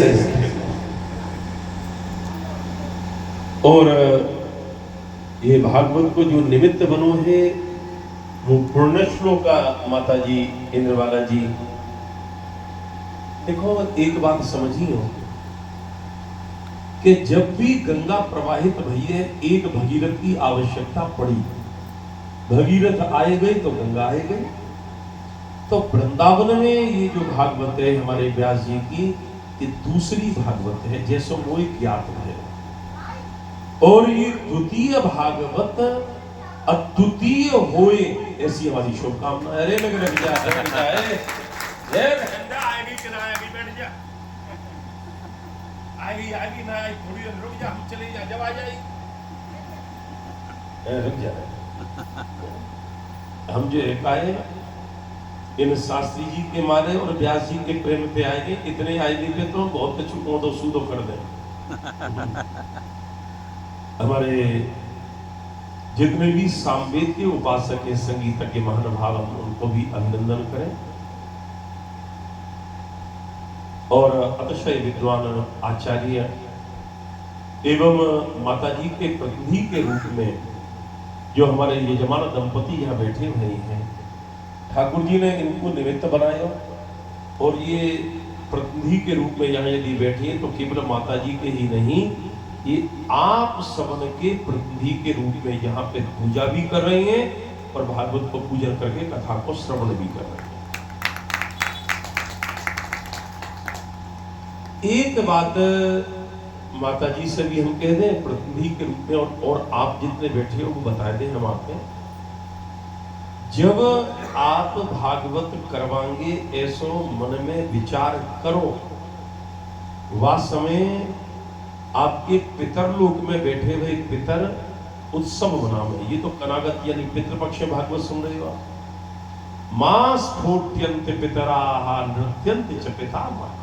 ऐसे। और ये भागवत को जो निमित्त बनो है वो पूर्ण श्लोका माता जी इंद्रवाला जी। देखो एक बात समझियो कि जब भी गंगा प्रवाहित भई है एक भगीरथ की आवश्यकता पड़ी। भगीरथ आए गए तो गंगा आए गई। तो वृंदावन में ये जो भागवत है हमारे व्यास जी की, ये दूसरी भागवत है जैसो वो ज्ञात है। और ये द्वितीय भागवत अद्वितीय होए ऐसी हमारी शुभकामना। अरे लग जा आएगी कि ना आएगी, बैठ जा। आएगी ना आएगी, थोड़ी देर रुक जा, हम चले जा, जब आ जाएगी रुक जा। हम जो एक आए इन शास्त्री जी के मारे और व्यास जी के प्रेम पे आएंगे, इतने आएंगे पे तो बहुत चुको तो सूदो कर दे। हमारे जितने भी सामवेद के उपासक है, संगीत के महानुभाव, हम उनको भी अभिनंदन करें। और अतिशय विद्वान आचार्य एवं माता जी के प्रतिनिधि के रूप में जो हमारे यजमान दंपति यहाँ बैठे हुए हैं, ठाकुर जी ने इनको निमित्त बनाया। और ये प्रतिनिधि के रूप में यहाँ यदि बैठे तो केवल माता जी के ही नहीं, ये आप सबन के प्रतिनिधि के रूप में यहाँ पे पूजा भी कर रहे हैं और भागवत को पूजन करके कथा को श्रवण भी कर रहे हैं। एक बात माता जी से भी हम कह दें प्रतिनिधि के रूप में, और आप जितने बैठे हो वो बता दें हम आपके। जब आप भागवत करवाएंगे ऐसो मन में विचार करो, वह समय आपके पितर लोक में बैठे हुए पितर उत्सव मनावे। ये तो कनागत यानी पितृपक्ष में भागवत सुन रहे हो। मास स्फोट्यंत पितराः नृत्यंत च पितामहः।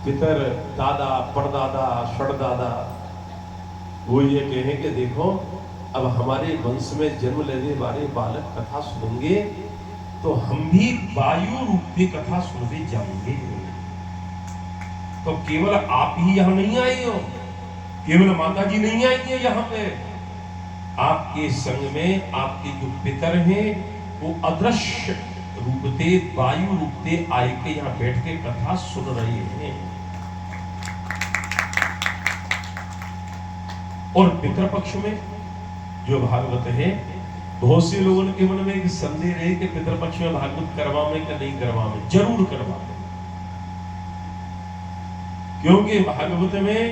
पितर दादा परदादा षडदादा वो ये कहें कि देखो अब हमारे वंश में जन्म लेने वाले बालक कथा सुनेंगे तो हम भी वायु रूप की कथा सुनते जाएंगे। तो केवल आप ही यहाँ नहीं आए हो, केवल माता जी नहीं आई है यहाँ पे। आपके संग में आपके जो पितर हैं वो अदृश्य रूप से वायु रूप से आए के यहाँ बैठ के कथा सुन रहे हैं। और पितृपक्ष में जो भागवत है, बहुत से लोगों के मन में एक संदेह है कि पितृपक्ष में भागवत करवावे कि नहीं करवावे। जरूर करवावे, क्योंकि भागवत में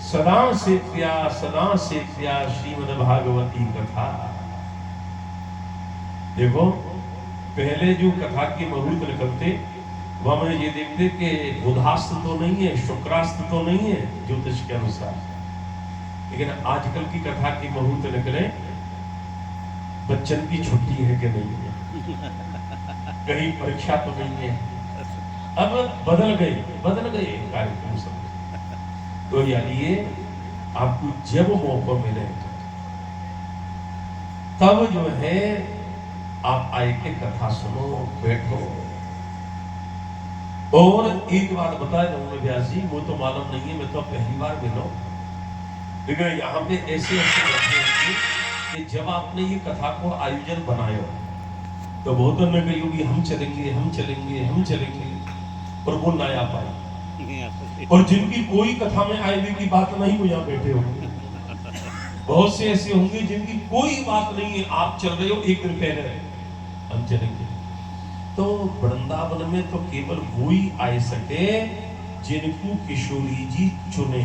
सदा से प्रिया श्रीमद् भागवती कथा। देखो पहले जो कथा के मुहूर्त निकलते वहां में ये देखते कि बुधास्त तो नहीं है, शुक्रास्त तो नहीं है ज्योतिष के अनुसार, लेकिन आजकल की कथा की मुहूर्त निकले बच्चन की छुट्टी है कि नहीं है, कहीं परीक्षा तो नहीं है। अब बदल गए कार्यक्रम सब। तो यानी आपको जब मौका मिले तब जो है आप आए के कथा सुनो, बैठो। और एक बात बता दूंगा व्यास जी, वो तो मालूम नहीं है, मैं तो पहली बार मिला, लेकिन यहाँ पे ऐसे बैठे होंगे कि जब आपने ये कथा को आयोजन बनाया तो बहुतों ने कही होगी हम चलेंगे और वो ना आ पाए। और जिनकी कोई कथा में आने की बात नहीं, वो यहाँ बैठे होंगे। बहुत से ऐसे होंगे जिनकी कोई बात नहीं है, आप चल रहे हो एक दिन पहले हम चलेंगे। तो वृंदावन में तो केवल वो ही आ सके जिनको किशोरी जी चुने।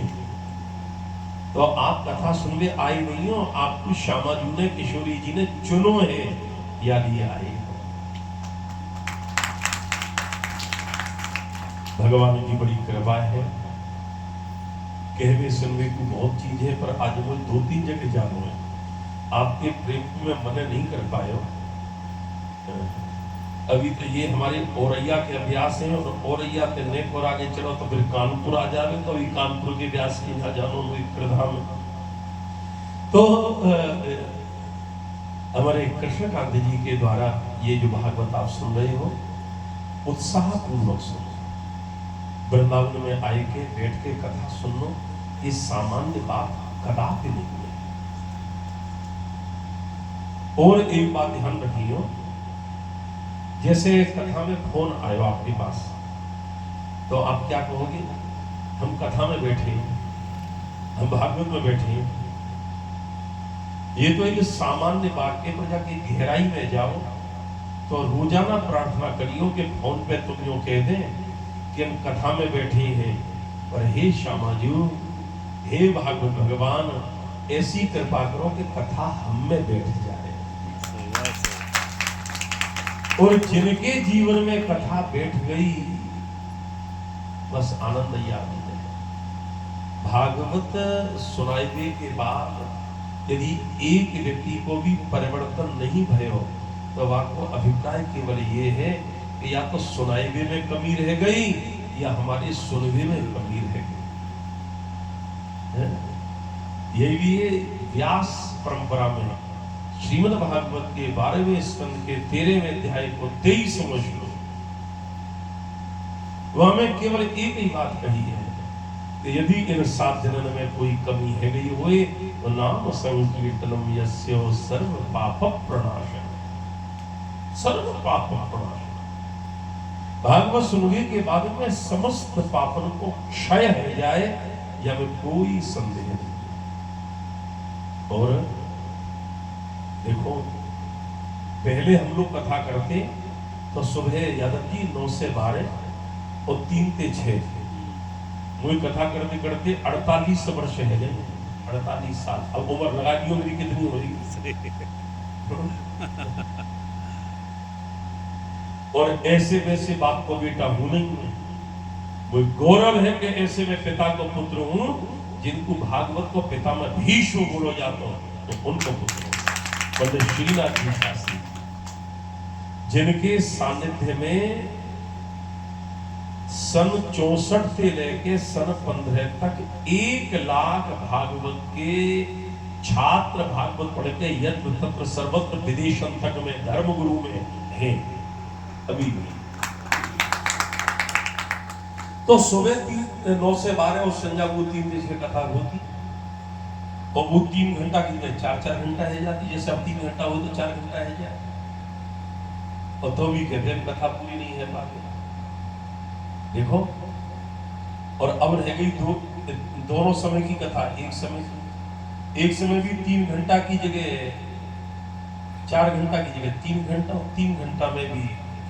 तो आप कथा सुनने आए नहीं हो, आपको श्यामा जी ने किशोरी जी ने चुनो है या लिए आए। भगवान की बड़ी कृपा है, कहवे सुनने को बहुत चीज है, पर आज वो 2-3 जगह जानो है। आपके प्रेम को मैं मन नहीं कर पाया। अभी तो ये हमारे औरैया के अभ्यास हैं, और औरैया के नेक और आगे चलो तो फिर कानपुर आ जावे, तो अभी कानपुर के व्यास की यहाँ जानो प्रधान। तो हमारे कृष्णकांत जी के द्वारा ये जो भागवत आप सुन रहे हो, उत्साह पूर्वक सुनो, वृंदावन में आए के बैठ के कथा सुन लो, ये सामान्य बात कदापि नहीं है। और एक बात ध्यान रखियो, जैसे कथा में फोन आयो आपके पास, तो आप क्या कहोगे? हम कथा में बैठे हैं, हम भागवत में बैठे हैं। ये तो एक सामान्य वाक्य पर जाके गहराई में जाओ तो रोजाना प्रार्थना करियो कि फोन पे तुम जो कह दें कि हम कथा में बैठे हैं, पर हे श्यामा जी, हे भागवत भगवान, ऐसी कृपा करो कि कथा हम में बैठ जाए। और जिनके जीवन में कथा बैठ गई, बस आनंद ही आनंद है। भागवत सुनाए के बाद यदि एक व्यक्ति को भी परिवर्तन नहीं भयो, तो आपको अभिप्राय केवल ये है कि या तो सुनाए में कमी रह गई या हमारे सुनवे में कमी रह गई। यही भी है व्यास परंपरा में श्रीमद् भागवत के 12वें स्कंद के 13वें अध्याय को 23 समझ लो, वह में केवल एक ही बात कही है कि यदि इन 7 दिनों में कोई कमी है गई हुए तो नाम संकीर्तनम यस्यो सर्व पाप प्रणाशन, सर्व पाप प्रणाशन। भागवत सुनने के बाद में समस्त पापन को क्षय हो जाए, या में कोई संदेह नहीं। और देखो, पहले हम लोग कथा करते तो सुबह यादव जी 9 से 12 और 3 से 6, मुझे कथा करते करते 48 वर्ष है गए, 48 साल। अब उम्र लगा दी मेरी कितनी हो रही। और ऐसे वैसे बाप को बेटा हूं नहीं, वो गौरव है कि ऐसे में पिता को पुत्र हूं, जिनको भागवत को पिता में भीष्म बोलो जाता हो तो उनको पुत्र हूं। पंडित श्रीनाथ जी शास्त्री, जिनके सानिध्य में सन 64 से लेके सन 15 तक 1 लाख भागवत के छात्र भागवत पढ़ के यत्र तत्र सर्वत्र विदेशन तक में धर्मगुरु में हैं अभी भी। तो सुबह 9 से 12 और संध्या को 3 बजे की कथा होती, और वो 3 घंटा की 4-4 घंटा है जाती। जैसे अब 3 घंटा हो तो 4 घंटा है जाए, और तो भी कहते हैं कथा पूरी नहीं है बाकी। देखो, और अब रह गई दोनों समय की कथा। एक समय भी 3 घंटा की जगह 4 घंटा की जगह 3 घंटा, और 3 घंटा में भी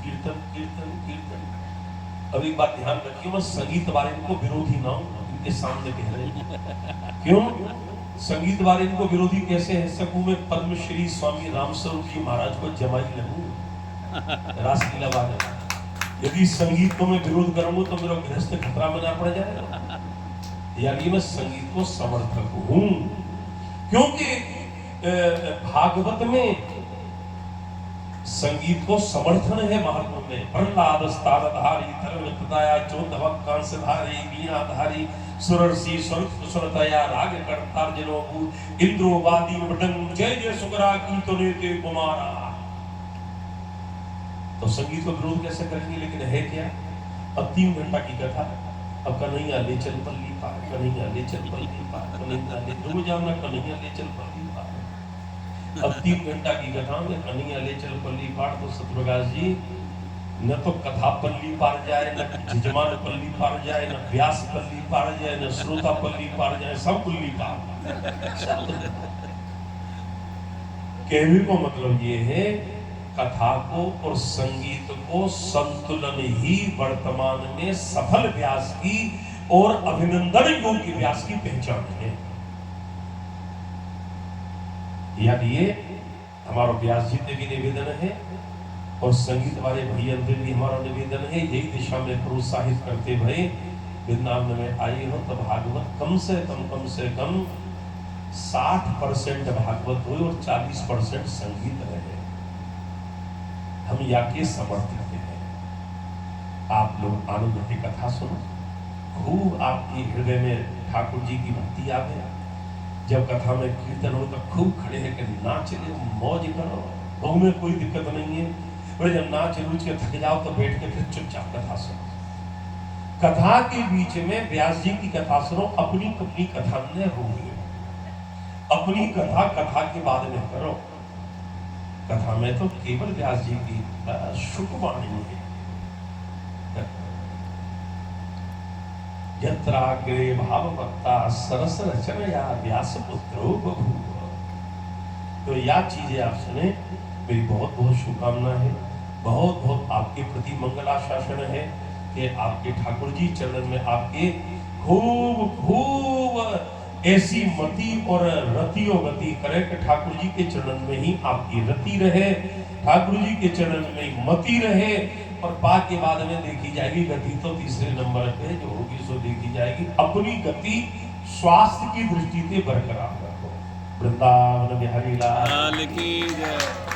कीर्तन कीर्तन कीर्तन। अब एक बात ध्यान रखिए, मैं संगीत वाले को विरोधी ना हूं, इनके सामने कह रहे हैं। क्यों संगीत वाले को विरोधी कैसे है सकूं? मैं पद्मश्री स्वामी रामस्वरूप जी महाराज को जमाई लगूं रासलीला वाले। यदि संगीत को मैं विरोध करूंगा तो मेरा गृहस्थ खतरा में ना पड़ जाएगा। यानी मैं संगीत को समर्थक हूं, क्योंकि भागवत में संगीत को समर्थन है। महात्मा में प्रहलाद स्तारधारी धर्म प्रदाया चोदवक कांसधारी वीणाधारी सुरर्षि सुरतया राग करतार जनोबू इंद्रो वादी मृदंग जय जय सुकरा की तोने के कुमारा। तो संगीत को विरोध कैसे करेंगे? लेकिन है क्या? अब 3 घंटा की कथा, अब कन्हैया ले चल पल्ली पार, कन्हैया ले चल पल्ली पार, कन्हैया ले डूब जाना, कन्हैया ले चल पल्ली पार। अब 3 घंटा की कथा में कन्हैया ले चल पल्ली पार, तो सत्यप्रकाश जी न तो कथा पल्ली पार जाए, न जजमान पल्ली पार जाए, न व्यास पल्ली पार जाए, न श्रोता पल्ली पार जाए, सब पल्ली पार। कहने को मतलब ये है, कथा को और संगीत को संतुलन ही वर्तमान में सफल व्यास की और अभिनंदन योग्य व्यास की पहचान है। यानी ये हमारा व्यास जी से भी निवेदन है और संगीत वाले भैया से भी हमारा निवेदन है, यही दिशा में प्रोत्साहित करते हुए वृंदावन में आए हो तो भागवत कम से कम 60% भागवत हो और 40% संगीत रहे। हम या के समर्थक हैं। आप लोग आनंद की कथा सुनो, खूब आपकी हृदय में ठाकुर जी की भक्ति आ गया। जब कथा में कीर्तन हो तो खूब खड़े हैं कि नाच ले, मौज करो, बहु में कोई दिक्कत नहीं है। और जब नाच रूच के थक जाओ तो बैठ के फिर चुपचाप कथा सुनो। कथा के बीच में व्यास जी की कथा सुनो, अपनी अपनी कथा में होगी। अपनी कथा के बाद में करो। कथा में तो केवल व्यास जी की शुकवाणी है। यत्राग्रे भाववक्ता सरस रचनया व्यास पुत्रो बभूव। तो यह चीजें आप सुने, मेरी बहुत बहुत शुभकामना है, बहुत बहुत आपके प्रति मंगलाशासन है कि आपके ठाकुर जी चरण में आपके खूब खूब ऐसी मति और रतियो गति करे कि ठाकुर जी के चरण में ही आपकी रति रहे, ठाकुर जी के चरण में ही मति रहे। और बाद के बाद में देखी जाएगी गति, तो तीसरे नंबर पे जो होगी सो देखी जाएगी। अपनी गति स्वास्थ्य की दृष्टि से बरकरार रखो। वृंदावन बिहारी लाल की जय।